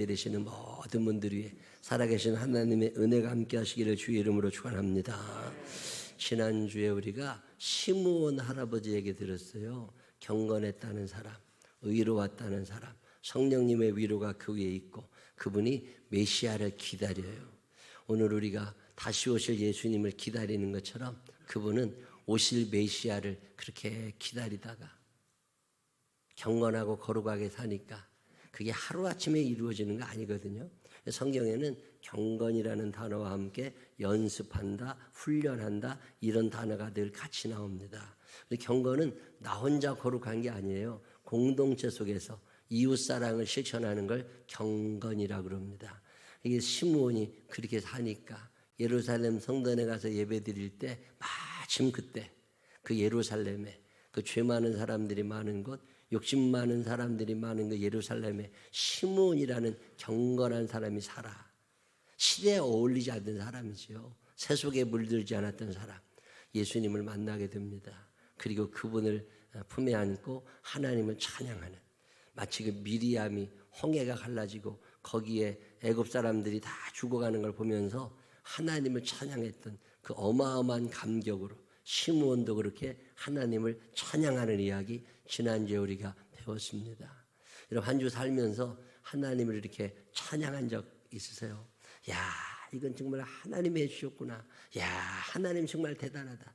내리시는 모든 분들 위해 살아계신 하나님의 은혜가 함께 하시기를 주의 이름으로 축원합니다. 지난주에 우리가 시므온 할아버지 얘기 들었어요. 경건했다는 사람, 의로웠다는 사람, 성령님의 위로가 그 위에 있고 그분이 메시아를 기다려요. 오늘 우리가 다시 오실 예수님을 기다리는 것처럼 그분은 오실 메시아를 그렇게 기다리다가 경건하고 거룩하게 사니까 그게 하루아침에 이루어지는 거 아니거든요. 성경에는 경건이라는 단어와 함께 연습한다, 훈련한다 이런 단어가 늘 같이 나옵니다. 경건은 나 혼자 거룩한 게 아니에요. 공동체 속에서 이웃사랑을 실천하는 걸 경건이라고 그럽니다. 이게 시므온이 그렇게 사니까 예루살렘 성전에 가서 예배드릴 때 마침 그때 그 예루살렘에 그 죄 많은 사람들이 많은 곳, 욕심 많은 사람들이 많은 그 예루살렘에 시므온이라는 경건한 사람이 살아. 시대에 어울리지 않는 사람이지요. 세속에 물들지 않았던 사람. 예수님을 만나게 됩니다. 그리고 그분을 품에 안고 하나님을 찬양하는, 마치 그 미리암이 홍해가 갈라지고 거기에 애굽 사람들이 다 죽어가는 걸 보면서 하나님을 찬양했던 그 어마어마한 감격으로 시므온도 그렇게 하나님을 찬양하는 이야기 지난주에 우리가 배웠습니다. 여러분 한 주 살면서 하나님을 이렇게 찬양한 적 있으세요? 야, 이건 정말 하나님이 해주셨구나. 야, 하나님 정말 대단하다.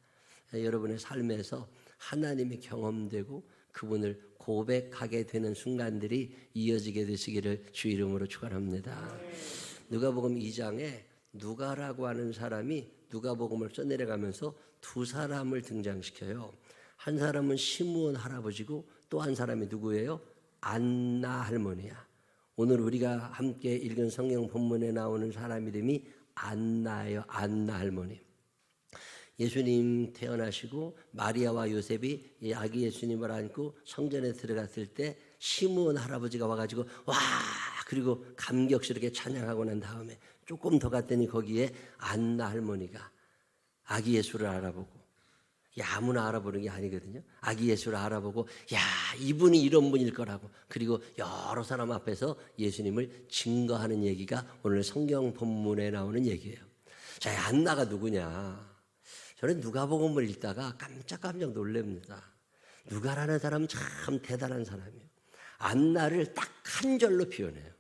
여러분의 삶에서 하나님이 경험되고 그분을 고백하게 되는 순간들이 이어지게 되시기를 주 이름으로 축원합니다. 누가복음 2장에 누가라고 하는 사람이 누가복음을 써내려가면서 두 사람을 등장시켜요. 한 사람은 시므온 할아버지고 또 한 사람이 누구예요? 안나 할머니야. 오늘 우리가 함께 읽은 성경 본문에 나오는 사람 이름이 안나예요. 안나 할머니. 예수님 태어나시고 마리아와 요셉이 이 아기 예수님을 안고 성전에 들어갔을 때 시므온 할아버지가 와가지고 와 그리고 감격스럽게 찬양하고 난 다음에 조금 더 갔더니 거기에 안나 할머니가 아기 예수를 알아보고, 아무나 알아보는 게 아니거든요. 아기 예수를 알아보고 야 이분이 이런 분일 거라고, 그리고 여러 사람 앞에서 예수님을 증거하는 얘기가 오늘 성경 본문에 나오는 얘기예요. 자, 안나가 누구냐? 저는 누가복음을 읽다가 깜짝 놀랍니다. 누가라는 사람은 참 대단한 사람이에요. 안나를 딱 한 절로 표현해요.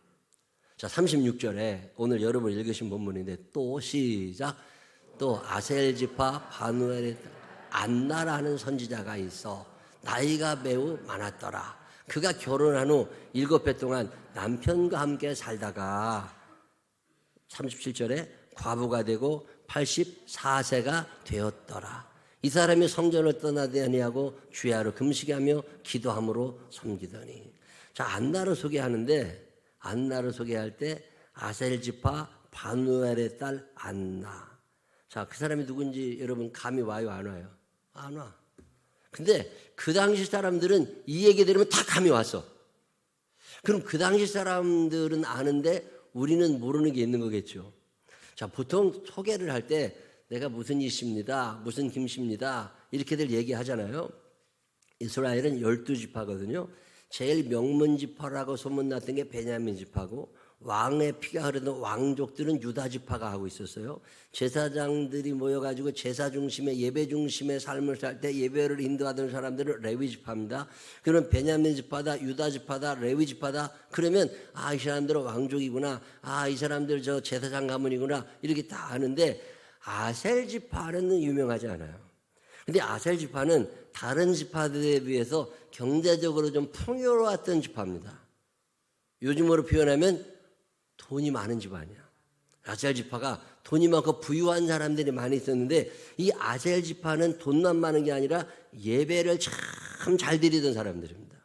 자, 36절에 오늘 여러분 읽으신 본문인데 또 시작. 또 아셀 지파 바누엘의 안나라는 선지자가 있어 나이가 매우 많았더라. 그가 결혼한 후 7배 동안 남편과 함께 살다가 37절에 과부가 되고 84세가 되었더라. 이 사람이 성전을 떠나지 아니하고 주야로 금식하며 기도함으로 섬기더니. 자, 안나를 소개하는데 안나를 소개할 때 아셀 지파 바누엘의 딸 안나. 자, 그 사람이 누군지 여러분 감이 와요, 안 와요? 안 와. 근데 그 당시 사람들은 이 얘기 들으면 다 감이 왔어. 그럼 그 당시 사람들은 아는데 우리는 모르는 게 있는 거겠죠. 자, 보통 소개를 할 때 내가 무슨 이씨입니다, 무슨 김씨입니다 이렇게들 얘기하잖아요. 이스라엘은 12지파거든요. 제일 명문지파라고 소문났던 게 베냐민 지파고, 왕의 피가 흐르는 왕족들은 유다 지파가 하고 있었어요. 제사장들이 모여가지고 제사 중심의 예배 중심의 삶을 살 때 예배를 인도하던 사람들은 레위 지파입니다. 그럼 베냐민 지파다, 유다 지파다, 레위 지파다. 그러면 이 사람들은 왕족이구나. 이 사람들 저 제사장 가문이구나. 이렇게 다 아는데 아셀 지파는 유명하지 않아요. 근데 아셀 지파는 다른 지파들에 비해서 경제적으로 좀 풍요로웠던 지파입니다. 요즘으로 표현하면 돈이 많은 집안이야. 아셀 지파가 돈이 많고 부유한 사람들이 많이 있었는데 이 아셀 지파는 돈만 많은 게 아니라 예배를 참 잘 드리던 사람들입니다.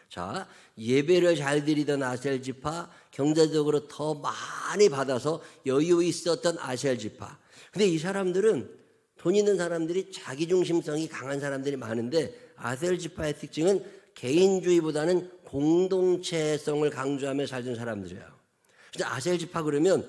자, 예배를 잘 드리던 아셀 지파, 경제적으로 더 많이 받아서 여유 있었던 아셀 지파. 근데 이 사람들은 돈 있는 사람들이 자기중심성이 강한 사람들이 많은데 아셀 지파의 특징은 개인주의보다는 공동체성을 강조하며 살던 사람들이에요. 근데 아셀 지파 그러면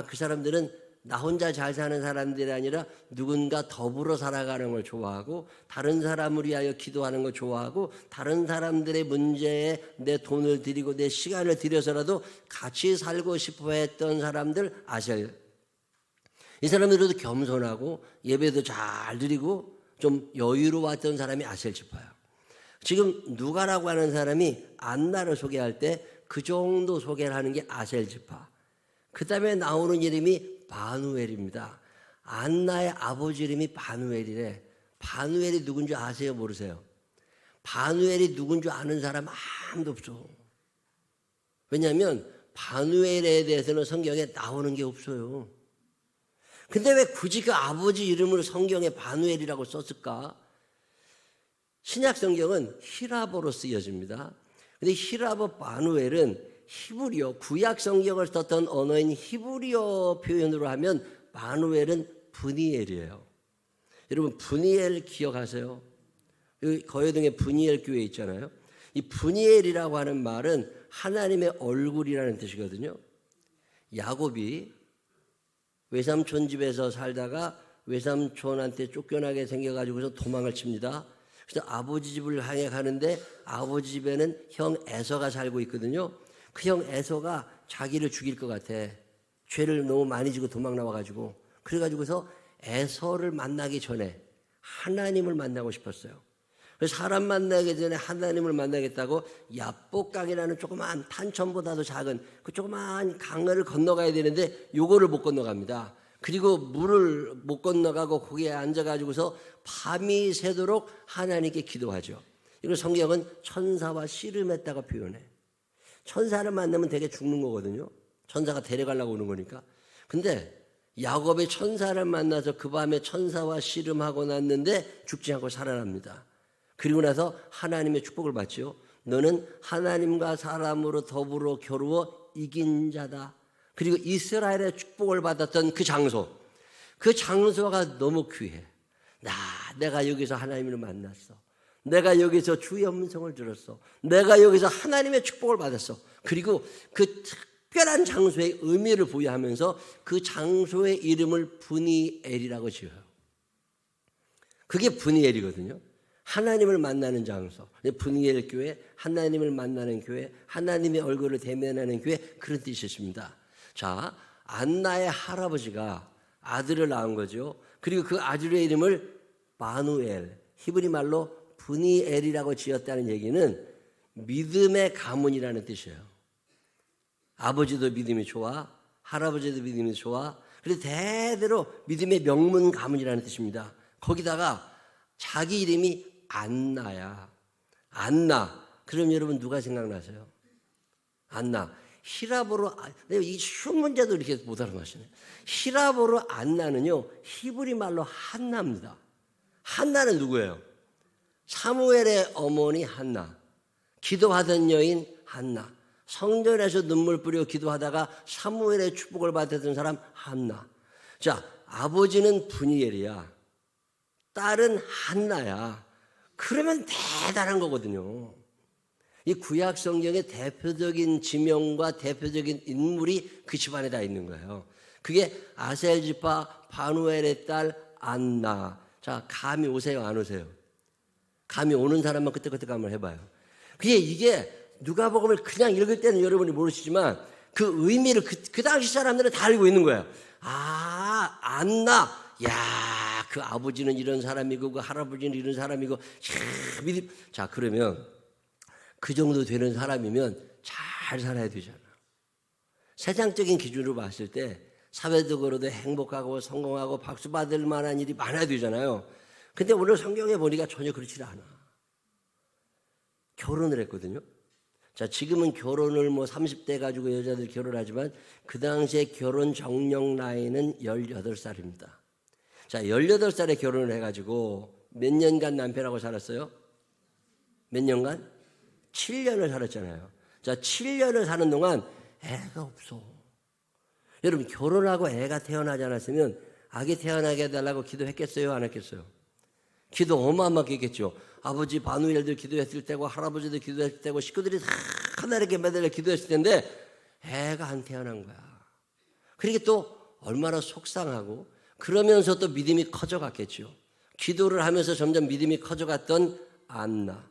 그 사람들은 나 혼자 잘 사는 사람들이 아니라 누군가 더불어 살아가는 걸 좋아하고 다른 사람을 위하여 기도하는 걸 좋아하고 다른 사람들의 문제에 내 돈을 들이고 내 시간을 들여서라도 같이 살고 싶어 했던 사람들 아세요? 이 사람들도 겸손하고 예배도 잘 드리고 좀 여유로웠던 사람이 아셀 지파예요. 지금 누가라고 하는 사람이 안나를 소개할 때 그 정도 소개를 하는 게 아셀 지파. 그 다음에 나오는 이름이 바누엘입니다. 안나의 아버지 이름이 바누엘이래. 바누엘이 누군지 아세요? 모르세요? 바누엘이 누군지 아는 사람 아무도 없어. 왜냐하면 바누엘에 대해서는 성경에 나오는 게 없어요. 근데 왜 굳이 그 아버지 이름으로 성경에 바누엘이라고 썼을까? 신약 성경은 히라보로 쓰여집니다. 근데 히라보 바누엘은 히브리어, 구약 성경을 썼던 언어인 히브리어 표현으로 하면 바누엘은 브니엘이에요. 여러분 브니엘 기억하세요? 여기 거여동에 브니엘 교회 있잖아요. 이 브니엘이라고 하는 말은 하나님의 얼굴이라는 뜻이거든요. 야곱이 외삼촌 집에서 살다가 외삼촌한테 쫓겨나게 생겨가지고서 도망을 칩니다. 그래서 아버지 집을 향해 가는데 아버지 집에는 형 에서가 살고 있거든요. 그 형 에서가 자기를 죽일 것 같아. 죄를 너무 많이 지고 도망 나와가지고. 그래가지고서 에서를 만나기 전에 하나님을 만나고 싶었어요. 그래서 사람 만나기 전에 하나님을 만나겠다고 야복강이라는 조그만 탄천보다도 작은 그 조그만 강을 건너가야 되는데 요거를 못 건너갑니다. 그리고 물을 못 건너가고 거기에 앉아가지고서 밤이 새도록 하나님께 기도하죠. 이걸 성경은 천사와 씨름했다고 표현해. 천사를 만나면 되게 죽는 거거든요. 천사가 데려가려고 오는 거니까. 근데 야곱의 천사를 만나서 그 밤에 천사와 씨름하고 났는데 죽지 않고 살아납니다. 그리고 나서 하나님의 축복을 받죠. 너는 하나님과 사람으로 더불어 겨루어 이긴 자다. 그리고 이스라엘의 축복을 받았던 그 장소가 너무 귀해. 내가 여기서 하나님을 만났어. 내가 여기서 주의 음성을 들었어. 내가 여기서 하나님의 축복을 받았어. 그리고 그 특별한 장소의 의미를 부여하면서 그 장소의 이름을 브니엘이라고 지어요. 그게 브니엘이거든요. 하나님을 만나는 장소. 브니엘 교회, 하나님을 만나는 교회, 하나님의 얼굴을 대면하는 교회, 그런 뜻이십니다. 자, 안나의 할아버지가 아들을 낳은 거죠. 그리고 그 아들의 이름을 바누엘, 히브리 말로 브니엘이라고 지었다는 얘기는 믿음의 가문이라는 뜻이에요. 아버지도 믿음이 좋아, 할아버지도 믿음이 좋아. 그래서 대대로 믿음의 명문 가문이라는 뜻입니다. 거기다가 자기 이름이 안나야. 안나. 그럼 여러분 누가 생각나세요? 안나. 히라보로, 이 쉬운 문제도 이렇게 못 알아맞히네. 히라보로 안나는요, 히브리 말로 한나입니다. 한나는 누구예요? 사무엘의 어머니 한나. 기도하던 여인 한나. 성전에서 눈물 뿌리고 기도하다가 사무엘의 축복을 받았던 사람 한나. 자, 아버지는 브니엘이야. 딸은 한나야. 그러면 대단한 거거든요. 이 구약 성경의 대표적인 지명과 대표적인 인물이 그 집안에 다 있는 거예요. 그게 아셀 지파 바누엘의 딸 안나. 자, 감이 오세요, 안 오세요? 감이 오는 사람만 그때그때 한번 해봐요. 이게 누가복음을 그냥 읽을 때는 여러분이 모르시지만 그 의미를 그 당시 사람들은 다 알고 있는 거예요. 아, 안나. 야, 그 아버지는 이런 사람이고 그 할아버지는 이런 사람이고. 자, 그러면 그 정도 되는 사람이면 잘 살아야 되잖아. 세상적인 기준으로 봤을 때 사회적으로도 행복하고 성공하고 박수 받을 만한 일이 많아야 되잖아요. 근데 오늘 성경에 보니까 전혀 그렇지 않아. 결혼을 했거든요. 자, 지금은 결혼을 30대 가지고 여자들 결혼하지만 그 당시에 결혼 적령 나이는 18살입니다. 자, 18살에 결혼을 해가지고 몇 년간 남편하고 살았어요? 몇 년간? 7년을 살았잖아요. 자, 7년을 사는 동안 애가 없어. 여러분, 결혼하고 애가 태어나지 않았으면 아기 태어나게 해달라고 기도했겠어요? 안 했겠어요? 기도 어마어마하게 했겠죠. 아버지 바누엘도 기도했을 때고 할아버지도 기도했을 때고 식구들이 다 하나님께 매달려 기도했을 텐데 애가 안 태어난 거야. 그러니까 또 얼마나 속상하고 그러면서 또 믿음이 커져갔겠죠. 기도를 하면서 점점 믿음이 커져갔던 안나.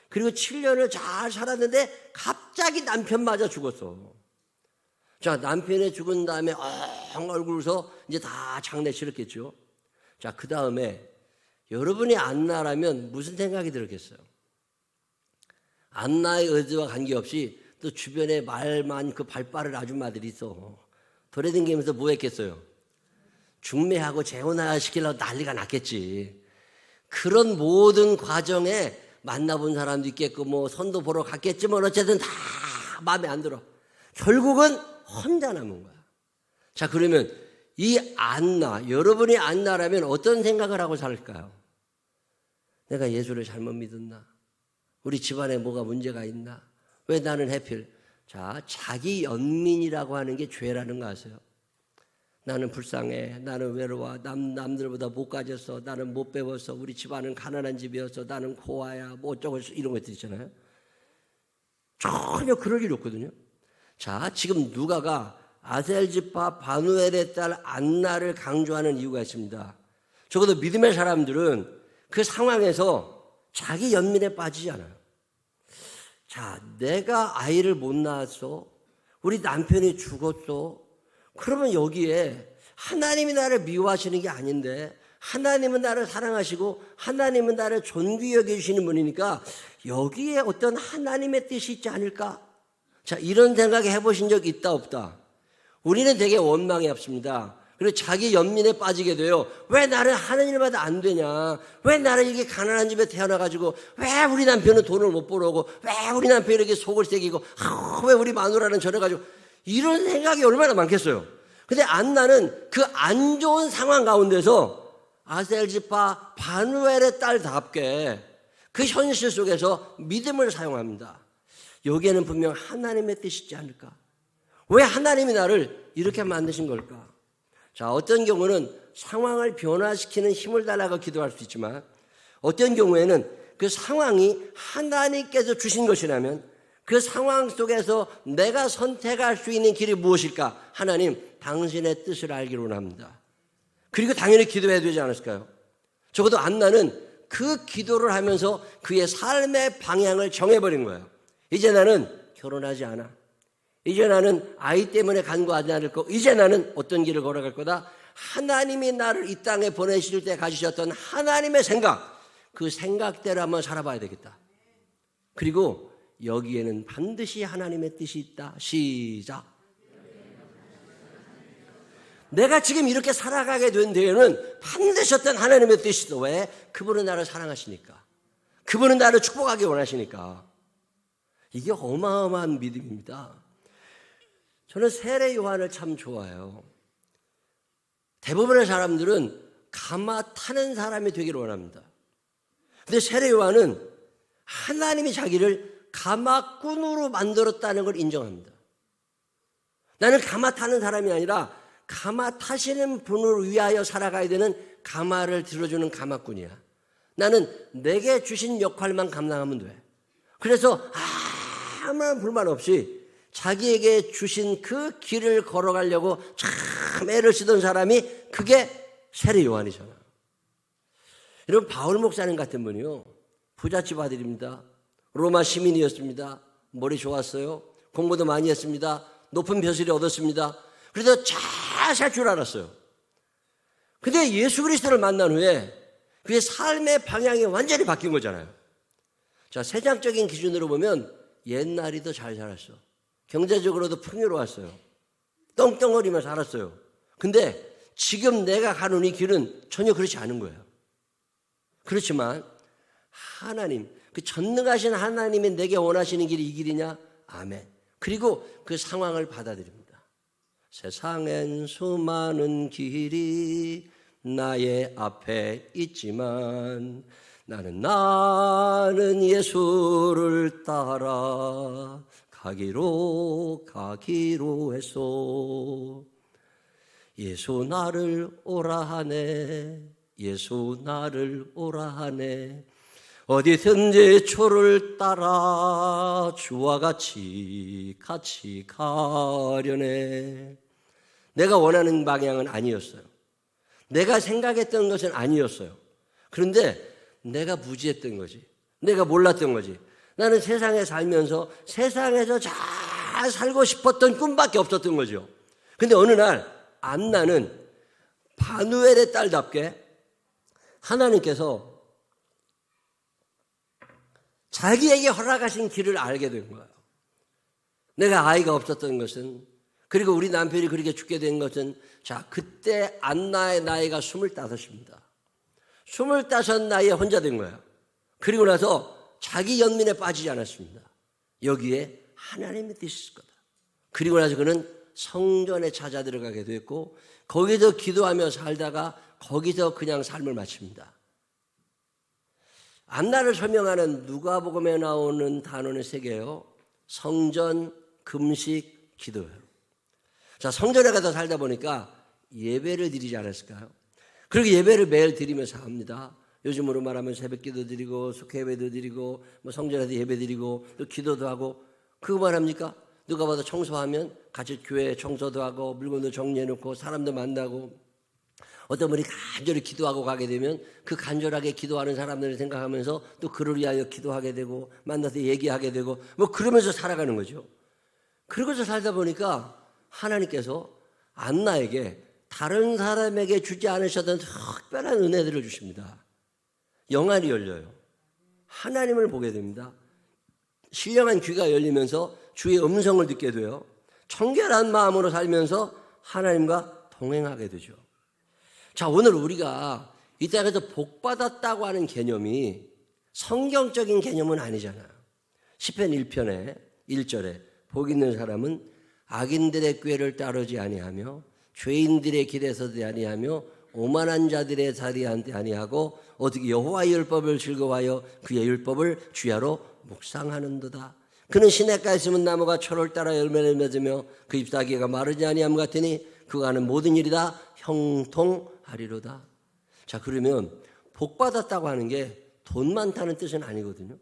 그리고 7년을 잘 살았는데 갑자기 남편마저 죽었어. 자, 남편이 죽은 다음에 얼굴에서 이제 다 장례 치렀겠죠. 자, 그 다음에 여러분이 안나라면 무슨 생각이 들었겠어요? 안나의 의지와 관계없이 또 주변에 말만 그 발빠른 아줌마들이 있어. 돌아다니면서 뭐 했겠어요? 중매하고 재혼시키려고 난리가 났겠지. 그런 모든 과정에 만나본 사람도 있겠고 뭐 선도 보러 갔겠지만 어쨌든 다 마음에 안 들어. 결국은 혼자 남은 거야. 자, 그러면 이 안나, 여러분이 안나라면 어떤 생각을 하고 살까요? 내가 예수를 잘못 믿었나? 우리 집안에 뭐가 문제가 있나? 왜 나는 해필? 자, 자기 연민이라고 하는 게 죄라는 거 아세요? 나는 불쌍해. 나는 외로워. 남들보다 못 가졌어. 나는 못 배웠어. 우리 집안은 가난한 집이었어. 나는 고아야. 뭐 어쩌고 이런 것들 있잖아요. 전혀 그럴 일이 없거든요. 자, 지금 누가가 아셀지파 바누엘의 딸 안나를 강조하는 이유가 있습니다. 적어도 믿음의 사람들은 그 상황에서 자기 연민에 빠지지 않아요. 자, 내가 아이를 못 낳았어. 우리 남편이 죽었어. 그러면 여기에 하나님이 나를 미워하시는 게 아닌데 하나님은 나를 사랑하시고 하나님은 나를 존귀히 여기시는 분이니까 여기에 어떤 하나님의 뜻이 있지 않을까? 자, 이런 생각 해보신 적 있다 없다? 우리는 되게 원망이 없습니다. 그리고 자기 연민에 빠지게 돼요. 왜 나는 하는 일마다 안 되냐? 왜 나는 이렇게 가난한 집에 태어나가지고 왜 우리 남편은 돈을 못 벌어오고 왜 우리 남편이 이렇게 속을 새기고 왜 우리 마누라는 저래가지고 이런 생각이 얼마나 많겠어요. 근데 안나는 그 안 좋은 상황 가운데서 아셀지파 바누엘의 딸답게 그 현실 속에서 믿음을 사용합니다. 여기에는 분명 하나님의 뜻이지 않을까? 왜 하나님이 나를 이렇게 만드신 걸까? 자, 어떤 경우는 상황을 변화시키는 힘을 달라고 기도할 수 있지만 어떤 경우에는 그 상황이 하나님께서 주신 것이라면 그 상황 속에서 내가 선택할 수 있는 길이 무엇일까? 하나님, 당신의 뜻을 알기를 원합니다. 그리고 당연히 기도해야 되지 않았을까요? 적어도 안나는 그 기도를 하면서 그의 삶의 방향을 정해버린 거예요. 이제 나는 결혼하지 않아. 이제 나는 아이 때문에 간구하지 않을 거. 이제 나는 어떤 길을 걸어갈 거다. 하나님이 나를 이 땅에 보내실 때 가지셨던 하나님의 생각, 그 생각대로 한번 살아봐야 되겠다. 그리고 여기에는 반드시 하나님의 뜻이 있다. 시작. 내가 지금 이렇게 살아가게 된 데에는 반드시 어떤 하나님의 뜻이 있어. 왜? 그분은 나를 사랑하시니까. 그분은 나를 축복하기 원하시니까. 이게 어마어마한 믿음입니다. 저는 세례 요한을 참 좋아해요. 대부분의 사람들은 가마 타는 사람이 되기를 원합니다. 근데 세례 요한은 하나님이 자기를 가마꾼으로 만들었다는 걸 인정합니다. 나는 가마 타는 사람이 아니라 가마 타시는 분을 위하여 살아가야 되는 가마를 들어주는 가마꾼이야. 나는 내게 주신 역할만 감당하면 돼. 그래서 아무런 불만 없이 자기에게 주신 그 길을 걸어가려고 참 애를 쓰던 사람이 그게 세례 요한이잖아. 여러분, 바울 목사님 같은 분이요, 부잣집 아들입니다. 로마 시민이었습니다. 머리 좋았어요. 공부도 많이 했습니다. 높은 벼슬이 얻었습니다. 그래서 잘 살 줄 알았어요. 근데 예수 그리스도를 만난 후에 그의 삶의 방향이 완전히 바뀐 거잖아요. 자, 세상적인 기준으로 보면 옛날이 더 잘 살았어. 경제적으로도 풍요로웠어요. 떵떵거리며 살았어요. 근데 지금 내가 가는 이 길은 전혀 그렇지 않은 거예요. 그렇지만 하나님, 그 전능하신 하나님이 내게 원하시는 길이 이 길이냐? 아멘. 그리고 그 상황을 받아들입니다. 세상엔 수많은 길이 나의 앞에 있지만 나는 예수를 따라 가기로 했소. 예수 나를 오라 하네. 예수 나를 오라 하네. 어디든지 주를 따라 주와 같이 가려네. 내가 원하는 방향은 아니었어요. 내가 생각했던 것은 아니었어요. 그런데 내가 무지했던 거지. 내가 몰랐던 거지. 나는 세상에 살면서 세상에서 잘 살고 싶었던 꿈밖에 없었던 거죠. 근데 어느 날 안나는 바누엘의 딸답게 하나님께서 자기에게 허락하신 길을 알게 된 거예요. 내가 아이가 없었던 것은, 그리고 우리 남편이 그렇게 죽게 된 것은, 자, 그때 안나의 나이가 25입니다. 25 나이에 혼자 된 거예요. 그리고 나서 자기 연민에 빠지지 않았습니다. 여기에 하나님의 뜻이 있을 거다. 그리고 나서 그는 성전에 찾아 들어가게 됐고, 거기서 기도하며 살다가 거기서 그냥 삶을 마칩니다. 안나를 설명하는 누가복음에 나오는 단어는 3개예요. 성전, 금식, 기도예요. 자, 성전에 가서 살다 보니까 예배를 드리지 않았을까요? 그리고 예배를 매일 드리면서 합니다. 요즘으로 말하면 새벽기도 드리고 숙회예배도 드리고 뭐 성전에서 예배 드리고 또 기도도 하고, 그거만 합니까? 누가 봐도 청소하면 같이 교회 청소도 하고 물건도 정리해놓고 사람도 만나고, 어떤 분이 간절히 기도하고 가게 되면 그 간절하게 기도하는 사람들을 생각하면서 또 그를 위하여 기도하게 되고 만나서 얘기하게 되고 뭐 그러면서 살아가는 거죠. 그러고서 살다 보니까 하나님께서 안나에게 다른 사람에게 주지 않으셨던 특별한 은혜들을 주십니다. 영안이 열려요. 하나님을 보게 됩니다. 신령한 귀가 열리면서 주의 음성을 듣게 돼요. 청결한 마음으로 살면서 하나님과 동행하게 되죠. 자, 오늘 우리가 이 땅에서 복받았다고 하는 개념이 성경적인 개념은 아니잖아요. 시편 1편에 1절에 복 있는 사람은 악인들의 꾀를 따르지 아니하며 죄인들의 길에 서지 아니하며 오만한 자들의 자리에 앉지 아니하고 어떻게 여호와의 율법을 즐거워하여 그의 율법을 주야로 묵상하는도다. 그는 시냇가에 심은 나무가 철을 따라 열매를 맺으며 그 잎사귀가 마르지 아니함 같으니 그가 하는 모든 일이 다 형통하리로다. 자, 그러면 복받았다고 하는 게 돈 많다는 뜻은 아니거든요.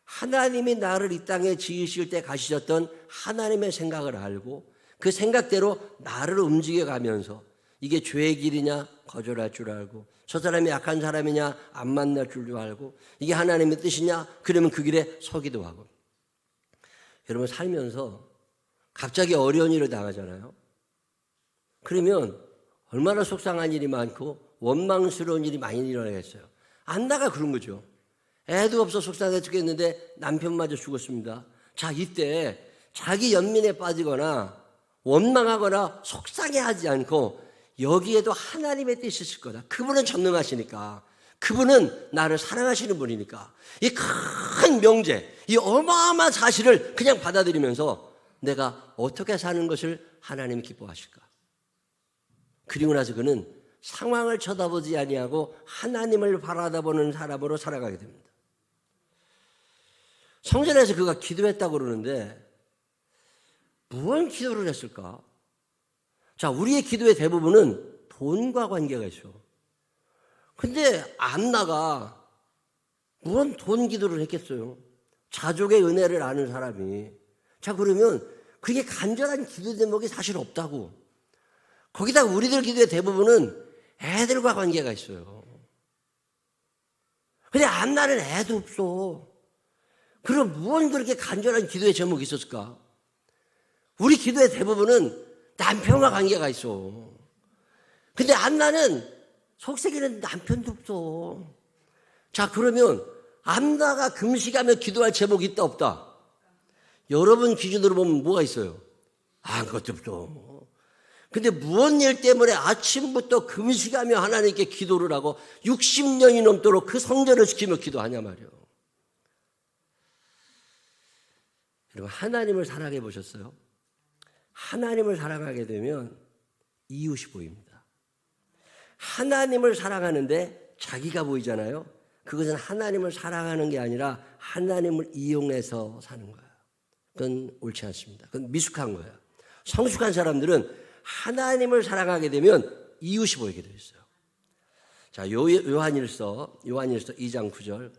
하나님이 나를 이 땅에 지으실 때 가지셨던 하나님의 생각을 알고 그 생각대로 나를 움직여가면서 이게 죄의 길이냐 거절할 줄 알고, 저 사람이 약한 사람이냐 안 만날 줄도 알고, 이게 하나님의 뜻이냐 그러면 그 길에 서기도 하고. 여러분, 살면서 갑자기 어려운 일을 당하잖아요. 그러면 얼마나 속상한 일이 많고 원망스러운 일이 많이 일어나겠어요. 안나가 그런 거죠. 애도 없어 속상해 죽겠는데 남편마저 죽었습니다. 자, 이때 자기 연민에 빠지거나 원망하거나 속상해하지 않고 여기에도 하나님의 뜻이 있을 거다. 그분은 전능하시니까, 그분은 나를 사랑하시는 분이니까 이 큰 명제, 이 어마어마한 사실을 그냥 받아들이면서 내가 어떻게 사는 것을 하나님이 기뻐하실까. 그리고 나서 그는 상황을 쳐다보지 아니하고 하나님을 바라다보는 사람으로 살아가게 됩니다. 성전에서 그가 기도했다고 그러는데 무슨 기도를 했을까? 자, 우리의 기도의 대부분은 돈과 관계가 있어. 근데 안나가 무슨 돈 기도를 했겠어요? 자족의 은혜를 아는 사람이. 자, 그러면 그게 간절한 기도 제목이 사실 없다고. 거기다 우리들 기도의 대부분은 애들과 관계가 있어요. 근데 안나는 애도 없어. 그럼 무슨 그렇게 간절한 기도의 제목이 있었을까? 우리 기도의 대부분은 남편과 관계가 있어. 근데 안나는 속세기는 남편도 없어. 자, 그러면 안나가 금식하며 기도할 제목이 있다 없다? 여러분 기준으로 보면 뭐가 있어요? 아무것도 없어. 근데 무슨 일 때문에 아침부터 금식하며 하나님께 기도를 하고 60년이 넘도록 그 성전을 지키며 기도하냐 말이에요. 여러분, 하나님을 사랑해 보셨어요? 하나님을 사랑하게 되면 이웃이 보입니다. 하나님을 사랑하는데 자기가 보이잖아요. 그것은 하나님을 사랑하는 게 아니라 하나님을 이용해서 사는 거예요. 그건 옳지 않습니다. 그건 미숙한 거예요. 성숙한 사람들은 하나님을 사랑하게 되면 이웃이 보이게 되어 있어요. 자, 요한일서 2장 9절.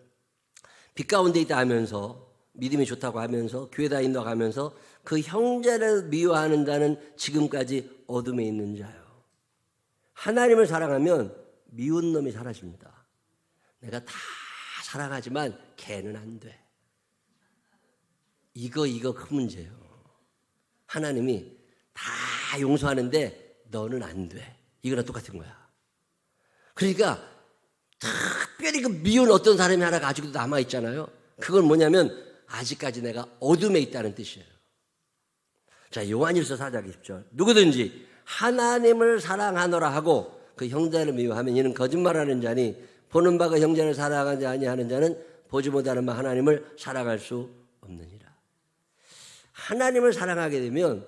빛 가운데 있다 하면서 믿음이 좋다고 하면서 교회 다닌다고 하면서 그 형제를 미워하는 자는 지금까지 어둠에 있는 자요. 하나님을 사랑하면 미운 놈이 사라집니다. 내가 다 사랑하지만 걔는 안 돼. 이거 큰 문제예요. 하나님이 다 용서하는데 너는 안 돼. 이거랑 똑같은 거야. 그러니까 특별히 그 미운 어떤 사람이 하나가 아직도 남아있잖아요. 그건 뭐냐면 아직까지 내가 어둠에 있다는 뜻이에요. 자, 요한일서 4장 20절. 누구든지 하나님을 사랑하노라 하고 그 형제를 미워하면 이는 거짓말하는 자니 보는 바가 형제를 사랑하지 아니하는 자는 보지 못하는 바 하나님을 사랑할 수 없느니라. 하나님을 사랑하게 되면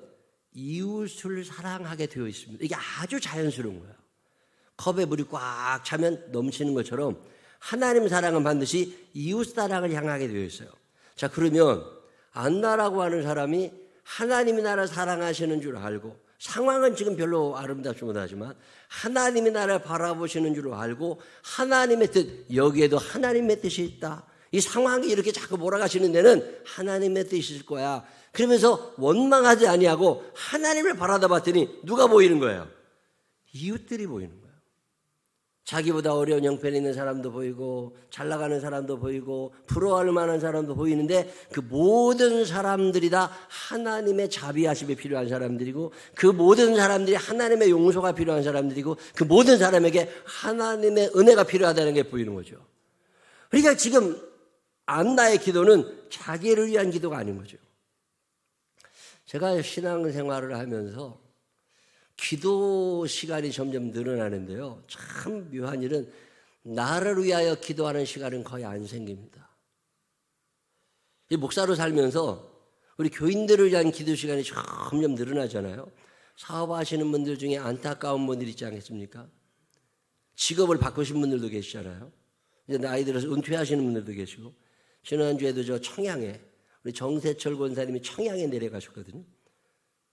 이웃을 사랑하게 되어 있습니다. 이게 아주 자연스러운 거예요. 컵에 물이 꽉 차면 넘치는 것처럼 하나님 사랑은 반드시 이웃 사랑을 향하게 되어 있어요. 자, 그러면 안나라고 하는 사람이 하나님이 나를 사랑하시는 줄 알고 상황은 지금 별로 아름답지 못하지만 하나님이 나를 바라보시는 줄 알고 하나님의 뜻, 여기에도 하나님의 뜻이 있다. 이 상황이 이렇게 자꾸 몰아가시는 데는 하나님의 뜻이 있을 거야. 그러면서 원망하지 아니하고 하나님을 바라다 봤더니 누가 보이는 거예요? 이웃들이 보이는 거예요. 자기보다 어려운 형편에 있는 사람도 보이고 잘 나가는 사람도 보이고 부러워할 만한 사람도 보이는데 그 모든 사람들이 다 하나님의 자비하심이 필요한 사람들이고 그 모든 사람들이 하나님의 용서가 필요한 사람들이고 그 모든 사람에게 하나님의 은혜가 필요하다는 게 보이는 거죠. 그러니까 지금 안나의 기도는 자기를 위한 기도가 아닌 거죠. 제가 신앙생활을 하면서 기도 시간이 점점 늘어나는데요. 참 묘한 일은 나를 위하여 기도하는 시간은 거의 안 생깁니다. 이 목사로 살면서 우리 교인들을 위한 기도 시간이 점점 늘어나잖아요. 사업하시는 분들 중에 안타까운 분들 있지 않겠습니까? 직업을 바꾸신 분들도 계시잖아요. 이제 나이 들어서 은퇴하시는 분들도 계시고 지난주에도 저 청양에 우리 정세철 권사님이 청양에 내려가셨거든요.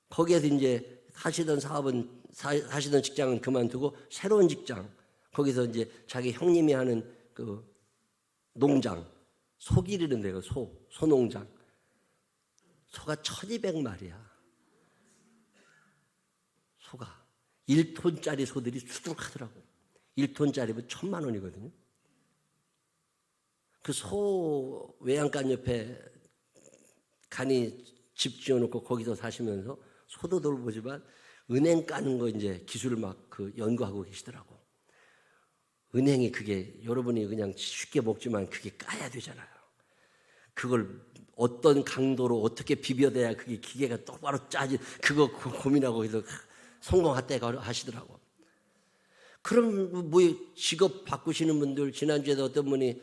거기에서 이제 하시던 사업은 하시던 직장은 그만두고 새로운 직장 거기서 이제 자기 형님이 하는 그 농장 소 기르는 데가 소농장 소가 1200마리야. 소가 1톤짜리 소들이 수두룩하더라고. 1톤짜리면 1000만 원이거든요. 그 소 외양간 옆에 간이 집 지어놓고 거기서 사시면서 소도 돌보지만 은행 까는 거 이제 기술을 막 그 연구하고 계시더라고. 은행이 그게 여러분이 그냥 쉽게 먹지만 그게 까야 되잖아요. 그걸 어떤 강도로 어떻게 비벼대야 그게 기계가 똑바로 짜지 그거 고민하고 해서 성공했다고 하시더라고. 그럼 뭐 직업 바꾸시는 분들 지난주에도 어떤 분이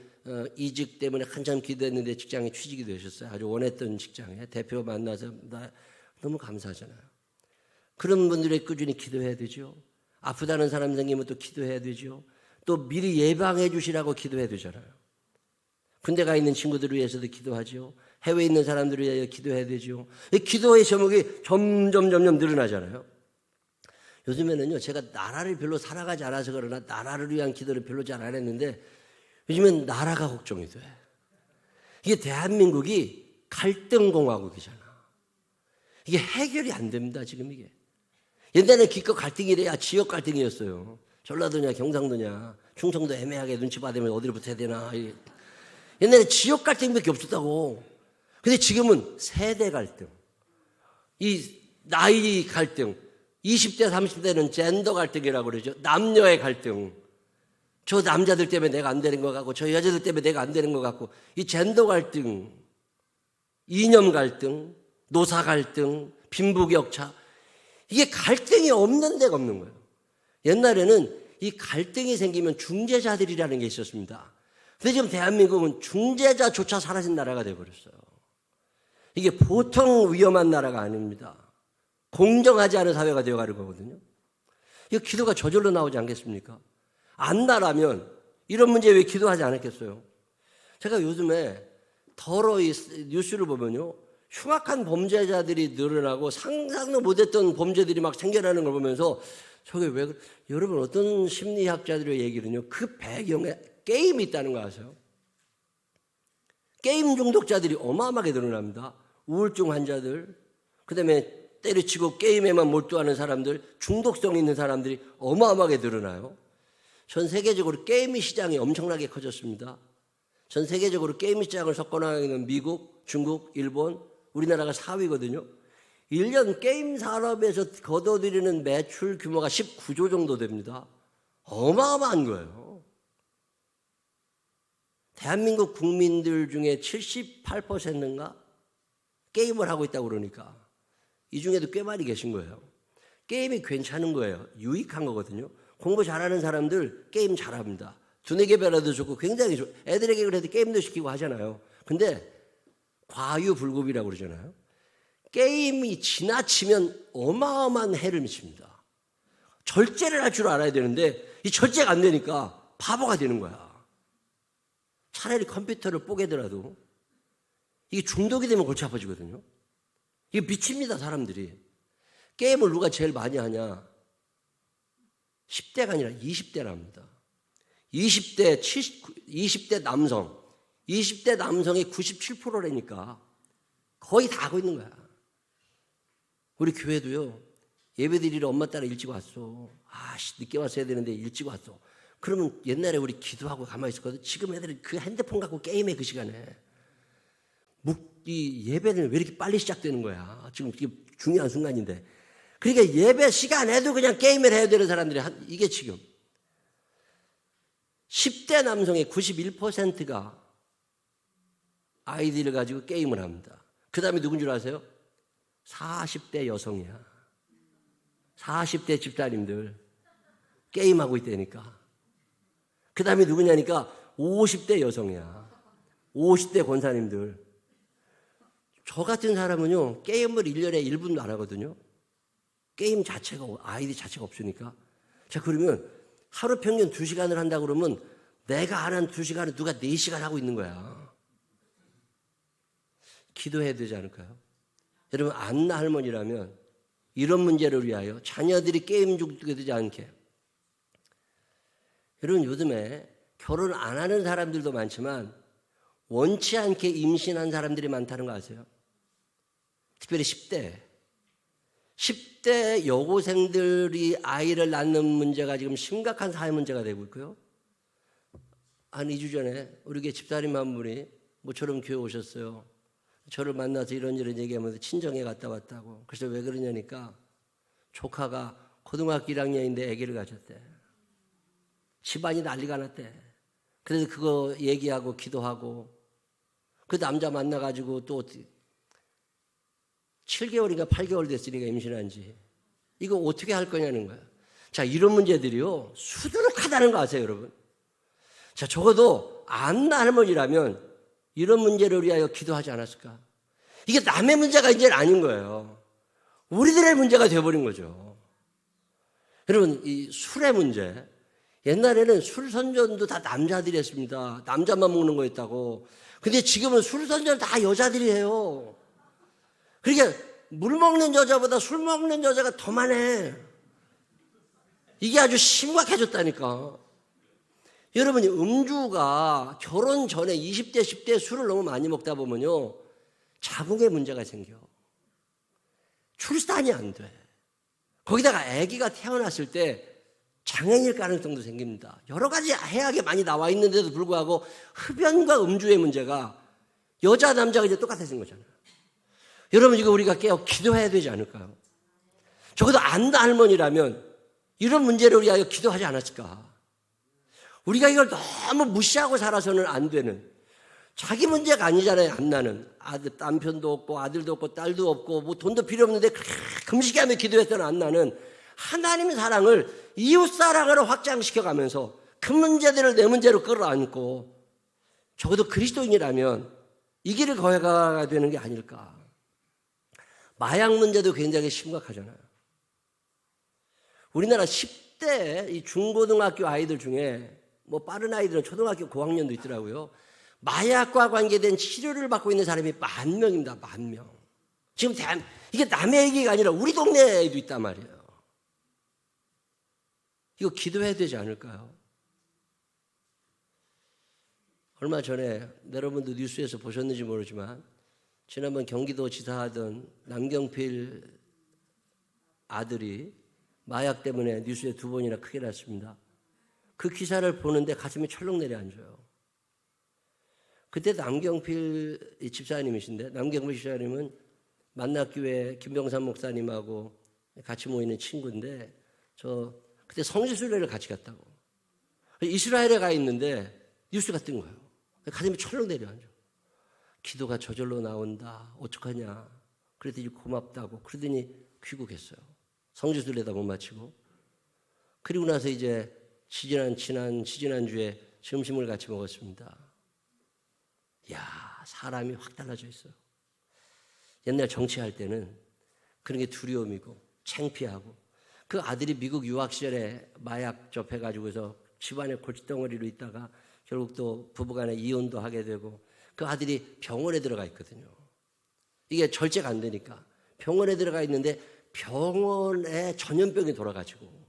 이직 때문에 한참 기도했는데 직장에 취직이 되셨어요. 아주 원했던 직장에 대표 만나서 나 너무 감사하잖아요. 그런 분들의 꾸준히 기도해야 되죠. 아프다는 사람 생기면 또 기도해야 되죠. 또 미리 예방해 주시라고 기도해야 되잖아요. 군대 가 있는 친구들을 위해서도 기도하죠. 해외에 있는 사람들을 위하여 기도해야 되죠. 기도의 제목이 점점 늘어나잖아요. 요즘에는요, 제가 나라를 별로 살아가지 않아서 그러나 나라를 위한 기도를 별로 잘 안 했는데 요즘엔 나라가 걱정이 돼. 이게 대한민국이 갈등공화국이잖아. 이게 해결이 안 됩니다, 지금 이게. 옛날에는 기껏 갈등이래야 지역 갈등이었어요. 전라도냐, 경상도냐, 충청도 애매하게 눈치 받으면 어디로 붙어야 되나. 옛날에 지역 갈등밖에 없었다고. 근데 지금은 세대 갈등, 이 나이 갈등, 20대, 30대는 젠더 갈등이라고 그러죠. 남녀의 갈등. 저 남자들 때문에 내가 안 되는 것 같고, 저 여자들 때문에 내가 안 되는 것 같고, 이 젠더 갈등, 이념 갈등, 노사 갈등, 빈부격차, 이게 갈등이 없는 데가 없는 거예요. 옛날에는 이 갈등이 생기면 중재자들이라는 게 있었습니다. 근데 지금 대한민국은 중재자조차 사라진 나라가 되어버렸어요. 이게 보통 위험한 나라가 아닙니다. 공정하지 않은 사회가 되어가는 거거든요. 이거 기도가 저절로 나오지 않겠습니까? 안나라면 이런 문제에 왜 기도하지 않았겠어요? 제가 요즘에 더러이 뉴스를 보면요, 흉악한 범죄자들이 늘어나고 상상도 못했던 범죄들이 막 생겨나는 걸 보면서 저게 왜 여러분 어떤 심리학자들의 얘기는요, 그 배경에 게임이 있다는 거 아세요? 게임 중독자들이 어마어마하게 늘어납니다. 우울증 환자들, 그 다음에 때려치고 게임에만 몰두하는 사람들, 중독성 있는 사람들이 어마어마하게 늘어나요. 전 세계적으로 게임 시장이 엄청나게 커졌습니다. 전 세계적으로 게임 시장을 석권하고 있는 미국, 중국, 일본, 우리나라가 4위거든요. 1년 게임 산업에서 거둬들이는 매출 규모가 19조 정도 됩니다. 어마어마한 거예요. 대한민국 국민들 중에 78%인가 게임을 하고 있다고 그러니까 이 중에도 꽤 많이 계신 거예요. 게임이 괜찮은 거예요. 유익한 거거든요. 공부 잘하는 사람들 게임 잘합니다. 두뇌 개발에도 좋고 굉장히 좋아요. 애들에게 그래도 게임도 시키고 하잖아요. 근데 과유불급이라고 그러잖아요. 게임이 지나치면 어마어마한 해를 미칩니다. 절제를 할 줄 알아야 되는데 이 절제가 안 되니까 바보가 되는 거야. 차라리 컴퓨터를 뽀개더라도 이게 중독이 되면 골치 아파지거든요. 이게 미칩니다, 사람들이. 게임을 누가 제일 많이 하냐? 10대가 아니라 20대랍니다. 20대 남성, 20대 남성의 97%라니까 거의 다 하고 있는 거야. 우리 교회도요, 예배 드리러 엄마 따라 일찍 왔어. 늦게 왔어야 되는데 일찍 왔어. 그러면 옛날에 우리 기도하고 가만히 있었거든. 지금 애들은 그 핸드폰 갖고 게임해, 그 시간에. 이 예배는 왜 이렇게 빨리 시작되는 거야? 지금 이게 중요한 순간인데. 그러니까 예배 시간에도 그냥 게임을 해야 되는 사람들이 이게 지금 10대 남성의 91%가 아이디를 가지고 게임을 합니다. 그 다음에 누군 줄 아세요? 40대 여성이야. 40대 집사님들 게임하고 있다니까. 그 다음에 누구냐니까 50대 여성이야. 50대 권사님들. 저 같은 사람은요, 게임을 1년에 1분도 안 하거든요. 게임 자체가, 아이디 자체가 없으니까. 자, 그러면 하루 평균 2시간을 한다 그러면 내가 안 한 2시간을 누가 4시간 하고 있는 거야. 기도해야 되지 않을까요? 여러분, 안나 할머니라면 이런 문제를 위하여 자녀들이 게임 중독이 되지 않게. 여러분, 요즘에 결혼 안 하는 사람들도 많지만 원치 않게 임신한 사람들이 많다는 거 아세요? 특별히 10대 여고생들이 아이를 낳는 문제가 지금 심각한 사회 문제가 되고 있고요. 한 2주 전에 우리 교회 집사님 한 분이 모처럼 교회 오셨어요. 저를 만나서 이런저런 얘기하면서 친정에 갔다 왔다고. 그래서 왜 그러냐니까 조카가 고등학교 1학년인데 아기를 가졌대. 집안이 난리가 났대. 그래서 그거 얘기하고 기도하고 그 남자 만나가지고 또 7개월인가 8개월 됐으니까 임신한 지. 이거 어떻게 할 거냐는 거야. 자, 이런 문제들이요, 수두룩하다는 거 아세요, 여러분? 자, 적어도 안나 할머니라면 이런 문제를 위하여 기도하지 않았을까? 이게 남의 문제가 이제 아닌 거예요. 우리들의 문제가 되어버린 거죠. 여러분, 이 술의 문제. 옛날에는 술 선전도 다 남자들이 했습니다. 남자만 먹는 거였다고. 근데 지금은 술 선전 다 여자들이 해요. 그러니까 물 먹는 여자보다 술 먹는 여자가 더 많아. 이게 아주 심각해졌다니까. 여러분이 음주가 결혼 전에 20대, 10대 술을 너무 많이 먹다 보면요, 자궁에 문제가 생겨. 출산이 안 돼. 거기다가 아기가 태어났을 때 장애일 가능성도 생깁니다. 여러 가지 해악이 많이 나와 있는데도 불구하고 흡연과 음주의 문제가 여자, 남자가 이제 똑같아진 거잖아요. 여러분, 이거 우리가 깨어 기도해야 되지 않을까요? 적어도 안나 할머니라면 이런 문제를 위하여 기도하지 않았을까? 우리가 이걸 너무 무시하고 살아서는 안 되는, 자기 문제가 아니잖아요. 안나는 남편도 없고 아들도 없고 딸도 없고 뭐 돈도 필요 없는데 금식하며 기도했던 안나는 하나님의 사랑을 이웃사랑으로 확장시켜가면서 그 문제들을 내 문제로 끌어안고 적어도 그리스도인이라면 이 길을 걸어가야 되는 게 아닐까. 마약 문제도 굉장히 심각하잖아요. 우리나라 10대 이 중고등학교 아이들 중에 뭐 빠른 아이들은 초등학교 고학년도 있더라고요. 마약과 관계된 치료를 받고 있는 사람이 10,000명입니다. 10,000명. 지금 이게 남의 얘기가 아니라 우리 동네에도 있단 말이에요. 이거 기도해야 되지 않을까요? 얼마 전에 여러분도 뉴스에서 보셨는지 모르지만 지난번 경기도 지사하던 남경필 아들이 마약 때문에 뉴스에 2번이나 크게 났습니다. 그 기사를 보는데 가슴이 철렁 내려앉아요. 그때 남경필 집사님이신데, 남경필 집사님은 만납교회 김병삼 목사님하고 같이 모이는 친구인데, 저 그때 성지순례를 같이 갔다고. 이스라엘에 가 있는데 뉴스가 뜬 거예요. 가슴이 철렁 내려앉아. 기도가 저절로 나온다. 어떡하냐. 그랬더니 고맙다고. 그러더니 귀국했어요. 성지순례다 못 마치고. 그리고 나서 이제 지지난주에 점심을 같이 먹었습니다. 이야, 사람이 확 달라져 있어요. 옛날 정치할 때는 그런 게 두려움이고 창피하고, 그 아들이 미국 유학 시절에 마약 접해가지고서 집안에 골칫덩어리로 있다가 결국 또 부부간에 이혼도 하게 되고, 그 아들이 병원에 들어가 있거든요. 이게 절제가 안 되니까 병원에 들어가 있는데 병원에 전염병이 돌아가지고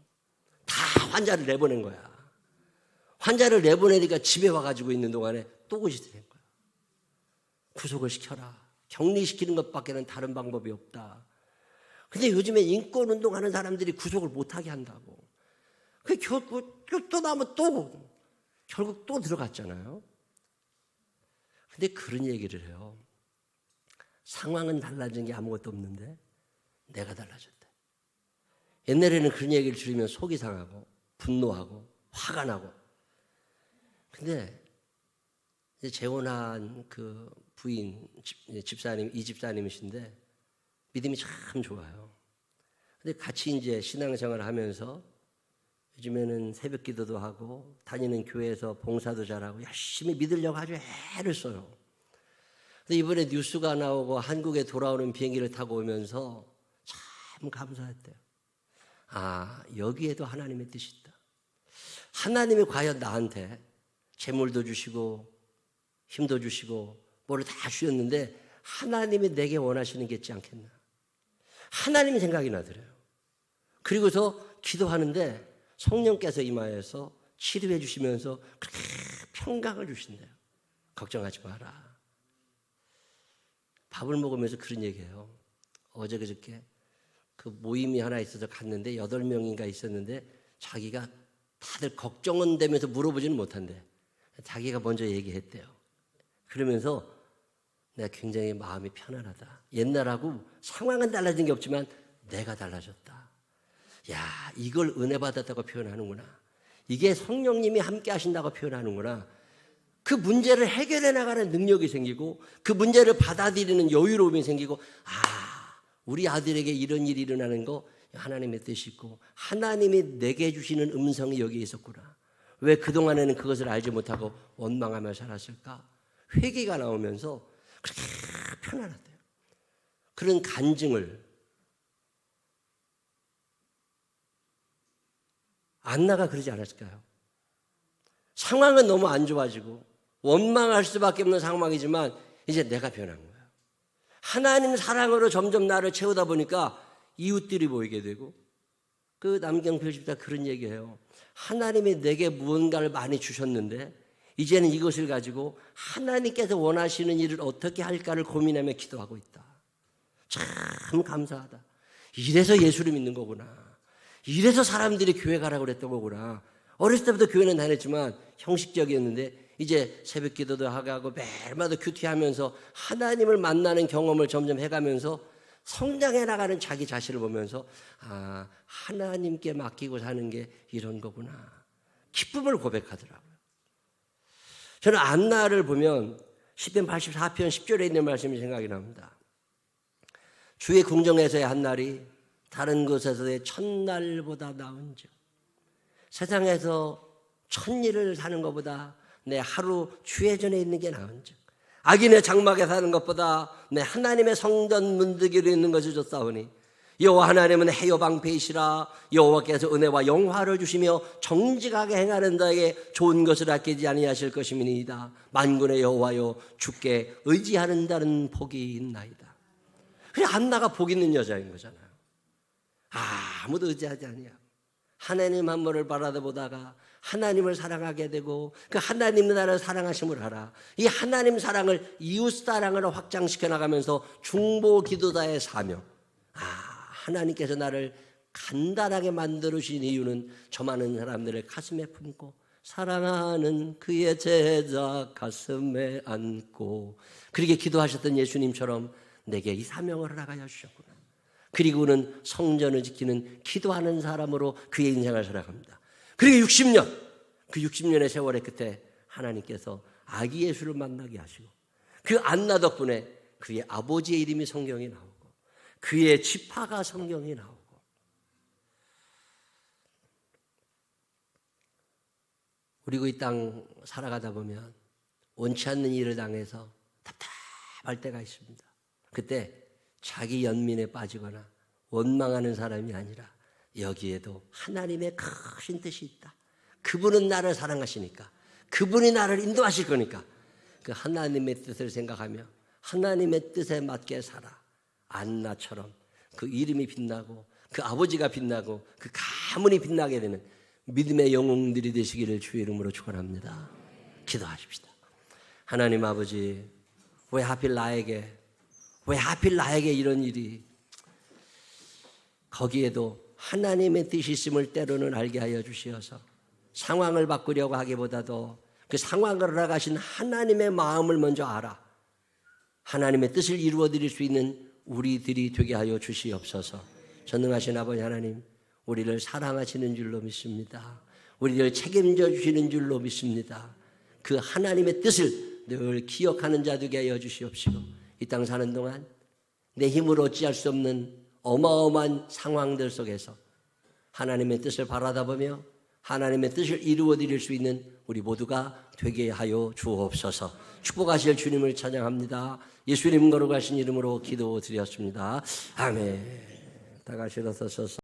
다 환자를 내보낸 거야. 환자를 내보내니까 집에 와가지고 있는 동안에 또 고시된 거야. 구속을 시켜라. 격리시키는 것밖에는 다른 방법이 없다. 근데 요즘에 인권운동하는 사람들이 구속을 못하게 한다고. 또 나면 또 결국 또 들어갔잖아요. 근데 그런 얘기를 해요. 상황은 달라진 게 아무것도 없는데 내가 달라졌다. 옛날에는 그런 얘기를 들으면 속이 상하고 분노하고 화가 나고. 근데 이제 재혼한 그 부인 집사님, 이 집사님이신데 믿음이 참 좋아요. 근데 같이 이제 신앙생활을 하면서 요즘에는 새벽 기도도 하고 다니는 교회에서 봉사도 잘하고 열심히 믿으려고 아주 애를 써요. 근데 이번에 뉴스가 나오고 한국에 돌아오는 비행기를 타고 오면서 참 감사했대요. 아, 여기에도 하나님의 뜻이 있다. 하나님이 과연 나한테 재물도 주시고 힘도 주시고 뭐를 다 주셨는데 하나님이 내게 원하시는 게 있지 않겠나. 하나님 생각이 나더래요. 그리고서 기도하는데 성령께서 이마에서 치료해 주시면서 그렇게 평강을 주신대요. 걱정하지 마라. 밥을 먹으면서 그런 얘기해요. 어제 그저께 그 모임이 하나 있어서 갔는데 8명인가 있었는데 자기가 다들 걱정은 되면서 물어보지는 못한대. 자기가 먼저 얘기했대요. 그러면서 내가 굉장히 마음이 편안하다. 옛날하고 상황은 달라진 게 없지만 내가 달라졌다. 야, 이걸 은혜 받았다고 표현하는구나. 이게 성령님이 함께 하신다고 표현하는구나. 그 문제를 해결해 나가는 능력이 생기고 그 문제를 받아들이는 여유로움이 생기고, 아, 우리 아들에게 이런 일이 일어나는 거 하나님의 뜻이 있고 하나님이 내게 주시는 음성이 여기에 있었구나. 왜 그동안에는 그것을 알지 못하고 원망하며 살았을까? 회개가 나오면서 그렇게 편안하대요. 그런 간증을 안나가 그러지 않았을까요? 상황은 너무 안 좋아지고 원망할 수밖에 없는 상황이지만 이제 내가 변한 거예요. 하나님 사랑으로 점점 나를 채우다 보니까 이웃들이 보이게 되고, 그 남경필 집사 그런 얘기해요. 하나님이 내게 무언가를 많이 주셨는데 이제는 이것을 가지고 하나님께서 원하시는 일을 어떻게 할까를 고민하며 기도하고 있다. 참 감사하다. 이래서 예수를 믿는 거구나. 이래서 사람들이 교회 가라고 그랬던 거구나. 어렸을 때부터 교회는 다녔지만 형식적이었는데 이제 새벽 기도도 하고 매일마다 큐티하면서 하나님을 만나는 경험을 점점 해가면서 성장해 나가는 자기 자신을 보면서, 아, 하나님께 맡기고 사는 게 이런 거구나. 기쁨을 고백하더라고요. 저는 안나를 보면 시편 84편 10절에 있는 말씀이 생각이 납니다. 주의 궁정에서의 한 날이 다른 곳에서의 첫날보다 나은즉, 세상에서 천일을 사는 것보다 내 하루 주회전에 있는 게 나은즉, 악인의 장막에 사는 것보다 내 하나님의 성전 문들기로 있는 것을 줬사오니 여호와 하나님은 해요 방패이시라. 여호와께서 은혜와 영화를 주시며 정직하게 행하는 자에게 좋은 것을 아끼지 아니하실 것임이니이다. 만군의 여호와여, 주께 의지하는 복이 있나이다. 그래, 안나가 복 있는 여자인 거잖아요. 아무도 의지하지 아니하고 하나님 한 분을 바라보다가 하나님을 사랑하게 되고 그 하나님 나라를 사랑하심을 알아. 이 하나님 사랑을 이웃 사랑으로 확장시켜 나가면서 중보 기도자의 사명. 하나님께서 나를 간단하게 만들어주신 이유는 저 많은 사람들을 가슴에 품고 사랑하는 그의 제자 가슴에 안고 그렇게 기도하셨던 예수님처럼 내게 이 사명을 허락하여 주셨구나. 그리고는 성전을 지키는 기도하는 사람으로 그의 인생을 살아갑니다. 그리고 60년, 그 60년의 세월의 끝에 하나님께서 아기 예수를 만나게 하시고 그 안나 덕분에 그의 아버지의 이름이 성경에 나오고 그의 지파가 성경에 나오고 그리고 이 땅 살아가다 보면 원치 않는 일을 당해서 답답할 때가 있습니다. 그때 자기 연민에 빠지거나 원망하는 사람이 아니라 여기에도 하나님의 크신 뜻이 있다. 그분은 나를 사랑하시니까 그분이 나를 인도하실 거니까 그 하나님의 뜻을 생각하며 하나님의 뜻에 맞게 살아. 안나처럼 그 이름이 빛나고 그 아버지가 빛나고 그 가문이 빛나게 되는 믿음의 영웅들이 되시기를 주의 이름으로 축원합니다. 기도하십시다. 하나님 아버지, 왜 하필 나에게 이런 일이, 거기에도 하나님의 뜻이 있음을 때로는 알게 하여 주시어서 상황을 바꾸려고 하기보다도 그 상황을 허락하신 하나님의 마음을 먼저 알아 하나님의 뜻을 이루어 드릴 수 있는 우리들이 되게 하여 주시옵소서. 전능하신 아버지 하나님, 우리를 사랑하시는 줄로 믿습니다. 우리를 책임져 주시는 줄로 믿습니다. 그 하나님의 뜻을 늘 기억하는 자 되게 하여 주시옵시고 이 땅 사는 동안 내 힘으로 어찌할 수 없는 어마어마한 상황들 속에서 하나님의 뜻을 바라다보며 하나님의 뜻을 이루어 드릴 수 있는 우리 모두가 되게 하여 주옵소서. 축복하실 주님을 찬양합니다. 예수님 거룩하신 이름으로 기도드렸습니다. 아멘. 다 같이 일어서셔서